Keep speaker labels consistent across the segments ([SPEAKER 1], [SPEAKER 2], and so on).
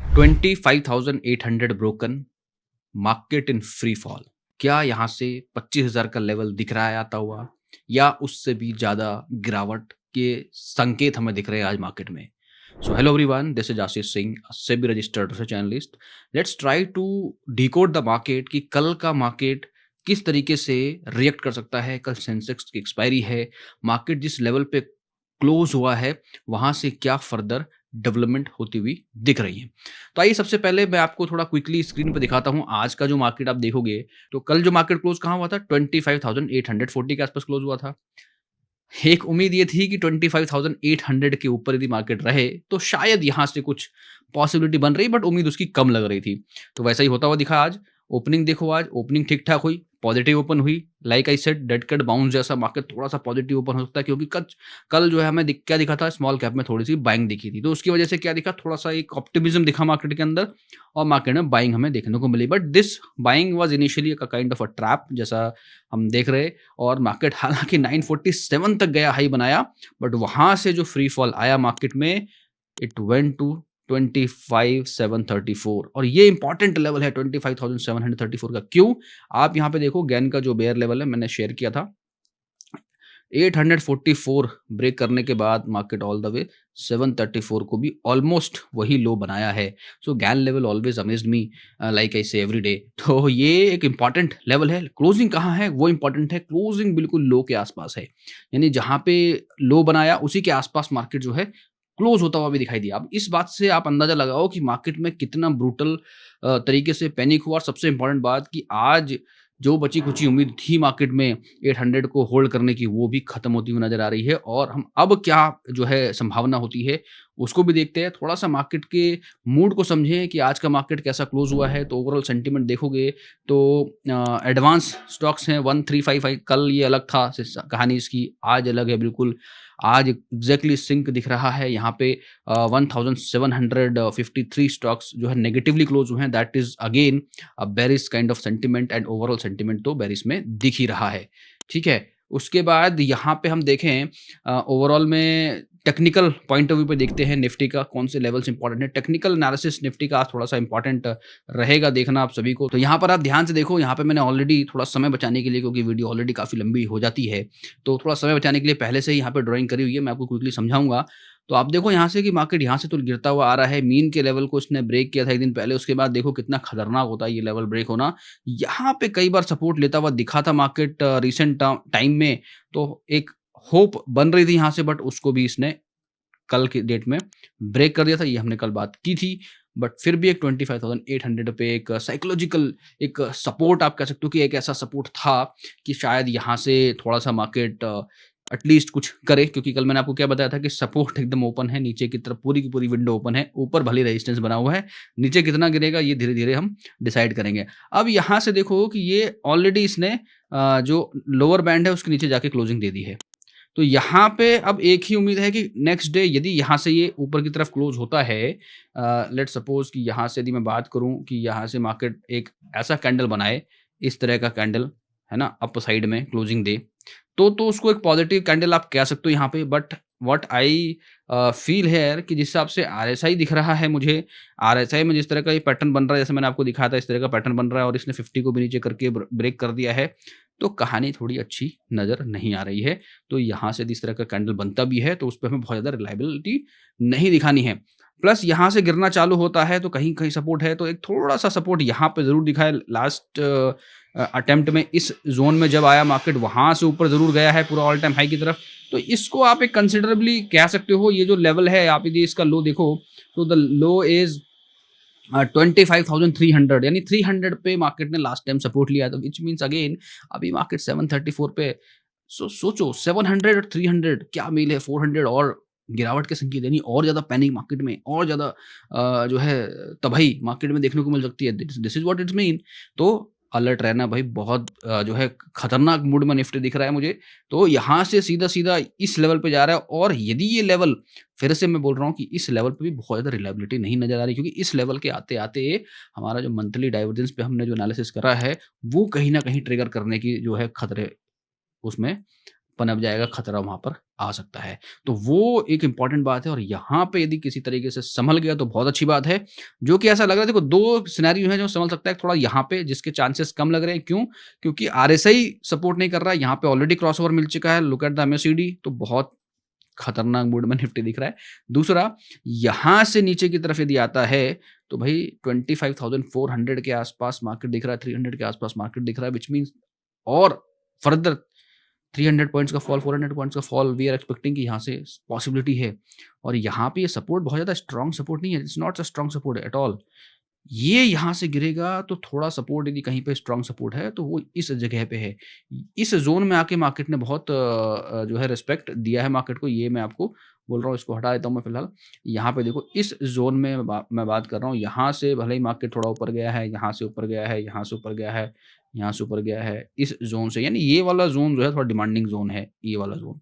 [SPEAKER 1] 25,800 broken, market in free fall. क्या यहाँ से 25,000 का लेवल दिख रहा है आता हुआ, या उससे भी ज़्यादा गिरावट के संकेत हमें दिख रहे हैं आज मार्केट में? So hello everyone, this is Ashish Singh, SEBI registered research analyst. Let's try to decode the market कि कल का मार्केट किस तरीके से रिएक्ट कर सकता है। कल सेंसेक्स की एक्सपायरी है, मार्केट जिस लेवल पे क्लोज हुआ है वहाँ से क्या फर्दर डेवलपमेंट होती हुई दिख रही है। तो आइए सबसे पहले मैं आपको थोड़ा क्विकली स्क्रीन पे दिखाता हूँ आज का जो मार्केट आप देखोगे। तो कल जो मार्केट क्लोज कहाँ हुआ था? 25,840 के आसपास क्लोज हुआ था। एक उम्मीद ये थी कि 25,800 के ऊपर यदि मार्केट रहे तो शायद यहाँ से कुछ पॉसिबिलिटी बन रही, बट उम्मीद उसकी कम लग रही थी। तो वैसा ही होता हुआ दिखा आज। ओपनिंग देखो, आज ओपनिंग ठीक-ठाक हुई, पॉजिटिव ओपन हुई। Like I said, dead cat bounce जैसा मार्केट थोड़ा-सा पॉजिटिव ओपन हो सकता है, क्योंकि कच कल जो है हमें क्या दिखा था, स्मॉल कैप में थोड़ी-सी बाइंग दिखी थी। तो उसकी वजह से क्या दिखा, थोड़ा-सा एक ऑप्टिमिज्म दिखा मार्केट के अंदर और मार्केट में बाइंग हमें देखने को मिली। But this buying was initially a kind of a trap जैसा हम देख रहे। और मार्केट हालाँकि 947 तक गया, हाई बनाया, बट वहाँ से जो फ्री फॉल आया मार्केट में, इट वेंट टू 25,734 और ये इंपॉर्टेंट लेवल है 25,734 का। क्यों? आप यहाँ पे देखो, गैन का जो बेयर लेवल है मैंने शेयर किया था, 844 ब्रेक करने के बाद मार्केट ऑल द वे 734 को भी ऑलमोस्ट वही लो बनाया है। So Gann level always amazed me, like I say every day. तो ये एक इंपॉर्टेंट लेवल है। क्लोजिंग कहाँ है वो इंपॉर्टेंट है। क्लोजिंग बिल्कुल लो के आसपास है, यानी जहाँ पे लो बनाया उसी के आसपास मार्केट जो है क्लोज होता हुआ भी दिखाई दिया। अब इस बात से आप अंदाजा लगाओ कि मार्केट में कितना ब्रूटल तरीके से पैनिक हुआ। और सबसे इंपॉर्टेंट बात कि आज जो बची कुची उम्मीद थी मार्केट में 800 को होल्ड करने की, वो भी खत्म होती हुई नजर आ रही है। और हम अब क्या जो है संभावना होती है उसको भी देखते हैं। थोड़ा सा मार्केट के मूड को समझें कि आज का मार्केट कैसा क्लोज हुआ है। तो ओवरऑल सेंटीमेंट देखोगे तो एडवांस स्टॉक्स हैं 1355, कल ये अलग था कहानी इसकी, आज अलग है बिल्कुल। आज एग्जैक्टली सिंक दिख रहा है यहाँ पे। 1753 स्टॉक्स जो है नेगेटिवली क्लोज हुए हैं। That is again bearish kind of sentiment, and overall sentiment तो बेरिश में दिख ही रहा है। ठीक है, उसके बाद यहाँ पे हम देखें ओवरऑल में टेक्निकल पॉइंट ऑफ व्यू पे देखते हैं निफ्टी का कौन से लेवल्स इंपॉर्टेंट है। टेक्निकल एनालिसिस निफ्टी का आज थोड़ा सा इंपॉर्टेंट रहेगा देखना आप सभी को। तो यहाँ पर आप ध्यान से देखो, यहाँ पे मैंने ऑलरेडी थोड़ा समय बचाने के लिए, क्योंकि वीडियो ऑलरेडी काफ़ी लंबी हो जाती है, तो थोड़ा समय बचाने के लिए पहले से ही यहाँ पे ड्राइंग करी हुई है। मैं आपको क्विकली समझाऊंगा। तो आप देखो यहाँ से कि मार्केट यहाँ से तो गिरता हुआ आ रहा है। मीन के लेवल को इसने ब्रेक किया था एक दिन पहले, उसके बाद देखो कितना खतरनाक होता है ये लेवल ब्रेक होना। यहाँ पे कई बार सपोर्ट लेता हुआ दिखा था मार्केट रिसेंट टाइम में। तो एक होप बन रही थी यहाँ से, बट उसको भी इसने कल की डेट में ब्रेक कर दिया था। ये हमने कल बात की थी। बट फिर भी एक 25,800 पे एक साइकोलॉजिकल एक सपोर्ट आप कह सकते हो कि एक ऐसा सपोर्ट था कि शायद यहाँ से थोड़ा सा मार्केट एटलीस्ट कुछ करे। क्योंकि कल मैंने आपको क्या बताया था कि सपोर्ट एकदम ओपन है, नीचे की तरफ पूरी की पूरी विंडो ओपन है, ऊपर भले रेजिस्टेंस बना हुआ है, नीचे कितना गिरेगा ये धीरे धीरे हम डिसाइड करेंगे। अब यहाँ से देखो कि ये ऑलरेडी इसने जो लोअर बैंड है उसके नीचे जाके क्लोजिंग दे दी है। तो यहाँ पे अब एक ही उम्मीद है कि नेक्स्ट डे यदि यहाँ से ये ऊपर की तरफ क्लोज होता है, लेट्स सपोज कि यहाँ से यदि मैं बात करूँ कि यहाँ से मार्केट एक ऐसा कैंडल बनाए, इस तरह का कैंडल है ना, अप साइड में क्लोजिंग दे, तो उसको एक पॉजिटिव कैंडल आप कह सकते हो यहाँ पे। बट व्हाट आई फील है कि जिस हिसाब से आरएसआई दिख रहा है मुझे, आरएसआई में जिस तरह का ये पैटर्न बन रहा है, जैसे मैंने आपको दिखाया था इस तरह का पैटर्न बन रहा है, और इसने 50 को भी नीचे करके ब्रेक कर दिया है, तो कहानी थोड़ी अच्छी नज़र नहीं आ रही है। तो यहाँ से इस तरह का कैंडल बनता भी है तो उस पे हमें बहुत ज़्यादा रिलायबिलिटी नहीं दिखानी है। प्लस यहाँ से गिरना चालू होता है तो कहीं कहीं सपोर्ट है, तो एक थोड़ा सा सपोर्ट यहाँ पे ज़रूर दिखा है। लास्ट अटेम्प्ट में इस जोन में जब आया मार्केट, वहाँ से ऊपर ज़रूर गया है पूरा ऑल टाइम हाई की तरफ। तो इसको आप एक कंसिडरेबली कह सकते हो। ये जो लेवल है, आप यदि इसका लो देखो तो द लो इज 25,300, यानी 300 पे मार्केट ने लास्ट टाइम सपोर्ट लिया था, विच मीन्स अगेन अभी मार्केट 734 पे। सोचो 700 और 300 क्या मील है, 400 और गिरावट के संकेत, यानी और ज़्यादा पैनिक मार्केट में, और ज़्यादा जो है तबाही मार्केट में देखने को मिल सकती है। This is what it's mean. तो अलर्ट रहना भाई, बहुत जो है खतरनाक मूड में निफ्टी दिख रहा है मुझे। तो यहाँ से सीधा सीधा इस लेवल पे जा रहा है, और यदि ये लेवल, फिर से मैं बोल रहा हूँ कि इस लेवल पे भी बहुत ज़्यादा रिलायबिलिटी नहीं नजर आ रही, क्योंकि इस लेवल के आते आते हमारा जो मंथली डाइवर्जेंस पे हमने जो एनालिसिस करा है, वो कहीं ना कहीं ट्रिगर करने की जो है खतरे उसमें पनप जाएगा, खतरा वहाँ पर आ सकता है। तो वो एक इम्पॉर्टेंट बात है और यहाँ पे यदि किसी तरीके से सँभल गया तो बहुत अच्छी बात है। जो कि ऐसा लग रहा है, देखो 2 सिनेरियो हैं जो सँभल सकता है, थोड़ा यहाँ पे जिसके चांसेस कम लग रहे हैं, क्यों? क्योंकि आरएसआई सपोर्ट नहीं कर रहा है, यहाँ पे ऑलरेडी क्रॉसओवर मिल चुका है, लुक एट द एमएससीडी, तो बहुत खतरनाक मूड में निफ्टी दिख रहा है। दूसरा, यहाँ से नीचे की तरफ यदि आता है, तो भई 25,400 के आस-पास मार्केट दिख रहा है, 300 के आस-पास मार्केट दिख रहा है, व्हिच मीन्स और फर्दर 300 पॉइंट्स का फॉल, 400 पॉइंट्स का फॉल वी आर एक्सपेक्टिंग कि यहाँ से पॉसिबिलिटी है। और यहाँ पे ये सपोर्ट बहुत ज़्यादा स्ट्रॉन्ग सपोर्ट नहीं है, it's not a strong support at all. ये यहाँ से गिरेगा तो थोड़ा सपोर्ट, यदि कहीं पे स्ट्रॉन्ग सपोर्ट है तो वो इस जगह पे है। इस ज़ोन में आके मार्केट ने बहुत जो है रिस्पेक्ट दिया है मार्केट को, ये मैं आपको बोल रहा हूँ, इसको हटा देता हूँ मैं फ़िलहाल। यहाँ पे देखो इस ज़ोन में मैं बात कर रहा हूँ, यहाँ से भले ही मार्केट थोड़ा ऊपर गया है, यहाँ से ऊपर गया है, यहाँ से ऊपर गया है, यहाँ से ऊपर गया है, इस ज़ोन से, यानी ये वाला ज़ोन जो है थोड़ा डिमांडिंग ज़ोन है, ये वाला ज़ोन।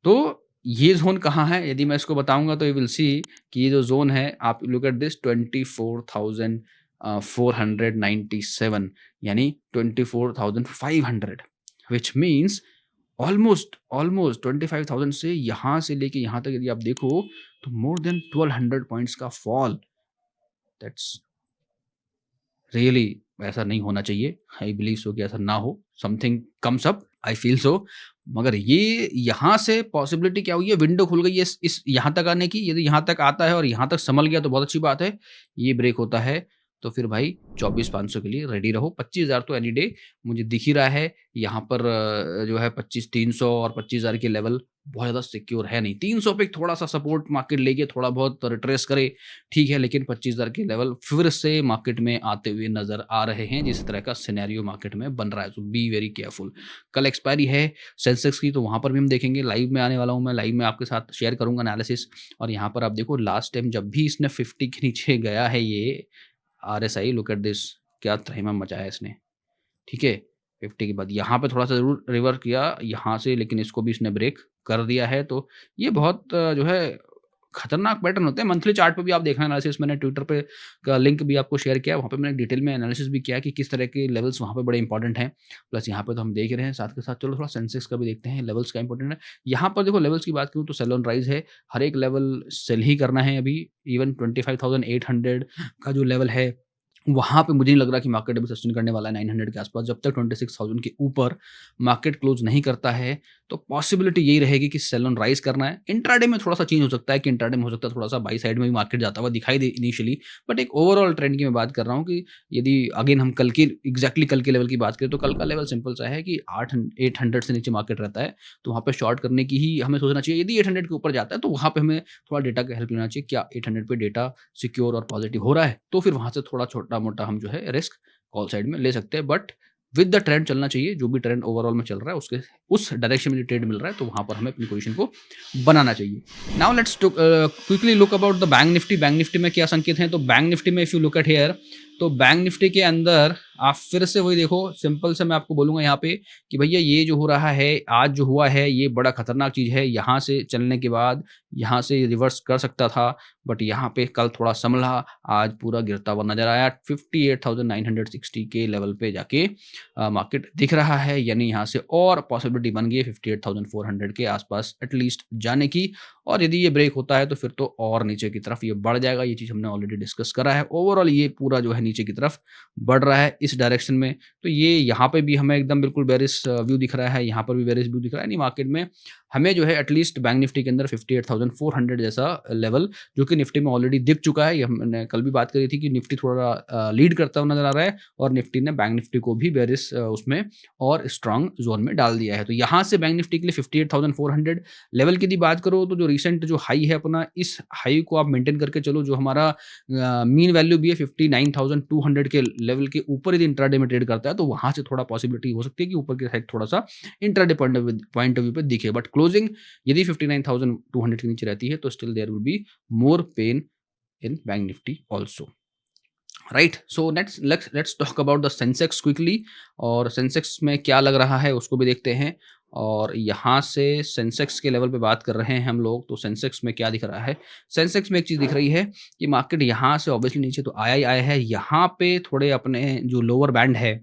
[SPEAKER 1] तो ये ज़ोन कहाँ है? यदि मैं इसको बताऊँगा तो यू विल सी कि ये जो ज़ोन है, आप लुक एट दिस 24,497, यानी 24,500, व्हिच मीन्स ऑलमोस्ट 25,000 से यहाँ से लेके यहाँ तक यदि आप देखो तो मोर देन 1200 पॉइंट्स का फॉल। दैट्स रियली, ऐसा नहीं होना चाहिए। आई बिलीव सो कि ऐसा ना हो। Something comes up, I feel so. मगर ये यहाँ से पॉसिबिलिटी क्या हुई है, विंडो खुल गई है इस यहाँ तक आने की। यदि यहाँ तक आता है और यहाँ तक संभल गया तो बहुत अच्छी बात है। ये ब्रेक होता है तो फिर भाई 24,500 के लिए रेडी रहो। 25,000 तो एनी डे मुझे दिख ही रहा है। यहाँ पर जो है 25,300 और 25,000 के लेवल बहुत ज़्यादा सिक्योर है नहीं। 300 पे थोड़ा-सा सपोर्ट मार्केट लेके थोड़ा बहुत रिट्रेस करे, ठीक है, लेकिन 25,000 के लेवल फिर से मार्केट में आते हुए नज़र आ रहे हैं, जिस तरह का सिनेरियो मार्केट में बन रहा है। सो बी वेरी केयरफुल। कल एक्सपायरी है सेंसेक्स की, तो वहाँ पर भी हम देखेंगे। लाइव में आने वाला हूँ मैं, लाइव में आपके साथ शेयर करूँगा एनालिसिस। और यहाँ पर आप देखो लास्ट टाइम जब भी इसने 50 के नीचे गया है, ये आरएसआई, लुक एट दिस, क्या त्रहिमा मचाया इसने, ठीक है। 50 के बाद यहाँ पे थोड़ा-सा ज़रूर रिवर्स किया यहाँ से, लेकिन इसको भी इसने ब्रेक कर दिया है। तो ये बहुत जो है खतरनाक पैटर्न होते हैं। मंथली चार्ट पे भी आप देखना एनालिसिस, मैंने ट्विटर पे का लिंक भी आपको शेयर किया है। वहाँ पे मैंने डिटेल में एनालिसिस भी किया है कि किस तरह के लेवल्स वहाँ पे बड़े इंपॉर्टेंट हैं। प्लस यहाँ पे तो हम देख ही रहे हैं, साथ के साथ चलो थोड़ा सेंसेक्स का भी देखते हैं, लेवल्स क्या इंपॉर्टेंट है। यहाँ पर देखो लेवल्स की बात करूँ तो सेल ऑन राइज़ है, हर एक लेवल सेल ही करना है अभी। इवन 25,800 का जो लेवल है, वहाँ पे मुझे नहीं लग रहा कि मार्केट अभी सस्टेन करने वाला है 900 के आसपास। जब तक 26,000 के ऊपर मार्केट क्लोज़ नहीं करता है, तो पॉसिबिलिटी यही रहेगी कि सेल ऑन राइज़ करना है। इंट्राडे में थोड़ा-सा चेंज हो सकता है कि इंट्राडे में हो सकता है थोड़ा-सा बाई साइड में भी मार्केट जाता हुआ दिखाई दे इनिशियली। बट एक ओवरऑल ट्रेंड की मैं बात कर रहा हूँ कि यदि अगेन हम कल की एग्ज़ैक्टली कल के लेवल की बात करें, तो कल का लेवल सिंपल सा है कि 800 से नीचे मार्केट रहता है, तो वहाँ पे शॉर्ट करने की ही हमें सोचना चाहिए। यदि 800 के ऊपर जाता है, तो वहाँ पे हमें थोड़ा डेटा का हेल्प लेना चाहिए। क्या 800 पे डेटा सिक्योर और पॉजिटिव हो रहा है? तो फिर वहाँ से थोड़ा छोटा-मोटा हम जो है रिस्क कॉल साइड में ले सकते हैं। बट विद द ट्रेंड चलना चाहिए, जो भी ट्रेंड ओवरऑल में चल रहा है उसके उस डायरेक्शन में जो ट्रेड मिल रहा है, तो वहाँ पर हमें अपनी पोजीशन को बनाना चाहिए। Now let's quickly look about the bank Nifty. Bank Nifty में क्या संकेत हैं? तो बैंक निफ्टी में if you look at here, तो बैंक निफ्टी के अंदर आप फिर से वही देखो, सिंपल से मैं आपको बोलूँगा यहाँ पे कि भैया ये जो हो रहा है, आज जो हुआ है, ये बड़ा खतरनाक चीज़ है। यहाँ से चलने के बाद यहाँ से रिवर्स कर सकता था, बट यहाँ पे कल थोड़ा संभला, आज पूरा गिरता हुआ नज़र आया। 58,960 के लेवल पे जाके मार्केट दिख रहा है, यानी यहाँ से और पॉसिबिलिटी बन गई है 58,400 के आसपास एटलीस्ट जाने की। और यदि ये ब्रेक होता है तो फिर तो और नीचे की तरफ ये बढ़ जाएगा। ये चीज़ हमने ऑलरेडी डिस्कस करा है। ओवरऑल ये पूरा जो है नीचे की तरफ बढ़ रहा है इस डायरेक्शन में। तो ये यहाँ पे भी हमें एकदम बिल्कुल बेरिश व्यू दिख रहा है, यहाँ पर भी बेरिश व्यू दिख रहा है। यानी मार्केट में हमें जो है एटलीस्ट बैंक निफ्टी के अंदर 58,400 जैसा लेवल, जो कि निफ्टी में ऑलरेडी दिख चुका है। ये हमने कल भी बात करी थी कि निफ्टी थोड़ा लीड करता हुआ नजर आ रहा है, और निफ्टी ने बैंक निफ्टी को भी बेरिश उसमें और स्ट्रांग जोन में डाल दिया है। तो यहाँ से बैंक निफ्टी के लिए 58,400 लेवल की यदि बात करो, तो जो रिसेंट जो हाई है अपना, इस हाई को आप मेंटेन करके चलो। जो हमारा मीन वैल्यू भी है 59,200 के लेवल के ऊपर यदि इंट्राडे में ट्रेड करता है, तो वहाँ से थोड़ा पॉसिबिलिटी हो सकती है कि ऊपर की साइड थोड़ा सा इंट्राडे पॉइंट ऑफ व्यू पे दिखे। बट क्लोजिंग यदि 59,200 के नीचे रहती है, तो still there will be more pain in bank Nifty also, right. So let's talk about the Sensex quickly. और सेंसेक्स में क्या लग रहा है उसको भी देखते हैं। और यहाँ से सेंसेक्स के लेवल पे बात कर रहे हैं हम लोग, तो सेंसेक्स में क्या दिख रहा है? सेंसेक्स में एक चीज़ दिख रही है कि मार्केट यहाँ से ऑब्वियसली नीचे तो आया ही आया है। यहाँ पे थोड़े अपने जो लोअर बैंड है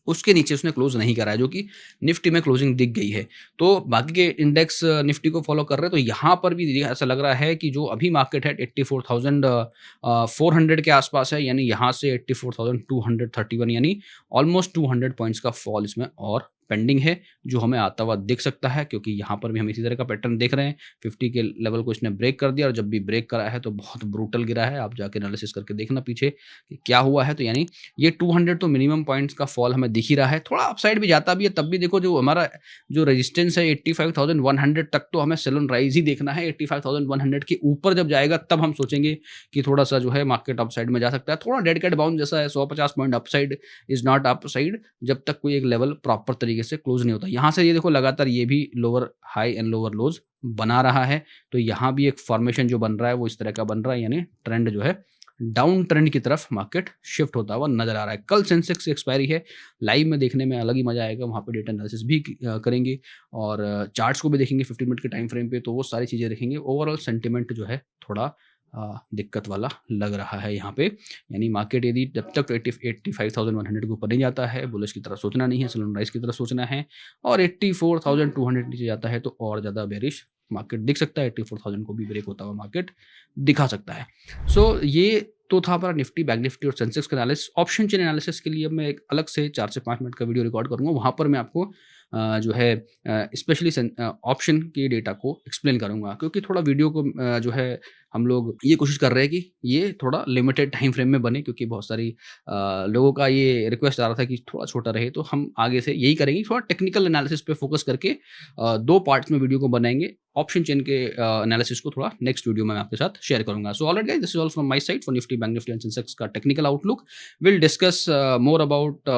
[SPEAKER 1] उसके नीचे उसने क्लोज नहीं करा है, जो कि निफ्टी में क्लोजिंग दिख गई है। तो बाकी के इंडेक्स निफ्टी को फॉलो कर रहे हैं, तो यहाँ पर भी ऐसा लग रहा है कि जो अभी मार्केट है 84,400 के आसपास है, यानी यहाँ से 84,231 यानी ऑलमोस्ट 200 पॉइंट्स का फॉल इसमें और पेंडिंग है, जो हमें आता हुआ दिख सकता है, क्योंकि यहाँ पर भी हम इसी तरह का पैटर्न देख रहे हैं। 50 के लेवल को इसने ब्रेक कर दिया और जब भी ब्रेक करा है तो बहुत ब्रूटल गिरा है। आप जाके एनालिसिस करके देखना पीछे कि क्या हुआ है। तो यानी ये 200 तो मिनिमम पॉइंट्स का फॉल हमें दिख ही रहा है। थोड़ा अपसाइड भी जाता भी है, तब भी देखो जो हमारा जो रेजिस्टेंस है 85,100 तक, तो हमें सेल ऑन राइज ही देखना है। 85,100 के ऊपर जब जाएगा तब हम सोचेंगे कि थोड़ा सा जो है मार्केट अपसाइड में जा सकता है। थोड़ा डेड कैट बाउंस जैसा है, 150 point upside is not upside, जब तक कोई एक लेवल प्रॉपर तरीके से क्लोज नहीं होता। यहाँ से ये देखो लगातार ये भी लोअर हाई एंड लोअर लोज बना रहा है, तो यहाँ भी एक फॉर्मेशन जो बन रहा है वो इस तरह का बन रहा है, यानी ट्रेंड जो है डाउन ट्रेंड की तरफ मार्केट शिफ्ट होता हुआ नजर आ रहा है। कल सेंसेक्स की एक्सपायरी है, लाइव में देखने में अलग ही मजा आएगा, वहाँ पे डेटा एनालिसिस भी करेंगे और चार्ट्स को भी देखेंगे 15 मिनट के टाइम फ्रेम पे, तो वो सारी चीज़ें देखेंगे। ओवरऑल सेंटिमेंट जो है थोड़ा दिक्कत वाला लग रहा है यहाँ पे, यानी मार्केट यदि जब तक 85,100 के ऊपर नहीं जाता है, बुलिश की तरफ सोचना नहीं है, सेल राइज की तरफ सोचना है, और 84,200 नीचे जाता है तो और ज़्यादा बेरिश मार्केट दिख सकता है। 84,000 को भी ब्रेक होता हुआ मार्केट दिखा सकता है। सो ये तो था हमारा निफ्टी, बैंक निफ्टी और सेंसेक्स का एनालिसिस। ऑप्शन चेन एनालिसिस के लिए मैं एक अलग से 4 से 5 मिनट का वीडियो रिकॉर्ड करूँगा, वहाँ पर मैं आपको जो है स्पेशली ऑप्शन के डेटा को एक्सप्लेन करूँगा, क्योंकि थोड़ा वीडियो को जो है हम लोग ये कोशिश कर रहे हैं कि ये थोड़ा लिमिटेड टाइम फ्रेम में बने, क्योंकि बहुत सारी लोगों का ये रिक्वेस्ट आ रहा था कि थोड़ा छोटा रहे, तो हम आगे से यही करेंगे, थोड़ा टेक्निकल एनालिसिस पे फोकस करके 2 पार्ट्स में वीडियो को बनाएंगे। ऑप्शन चेन के एनालिसिस को थोड़ा नेक्स्ट वीडियो में मैं आपके साथ शेयर करूंगा। So alright guys, this is all from my side for Nifty, bank Nifty and Sensex का technical outlook. Will discuss more about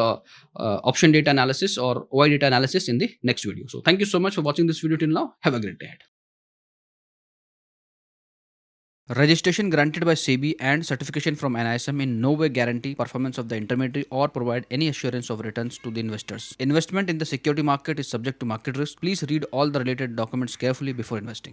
[SPEAKER 1] option data analysis or OI data analysis in the next video. So thank you so much for watching this video till now. Have a great day ahead. Registration granted by SEBI and certification from NISM in no way guarantee performance of the intermediary or provide any assurance of returns to the investors. Investment in the security market is subject to market risk. Please read all the related documents carefully before investing.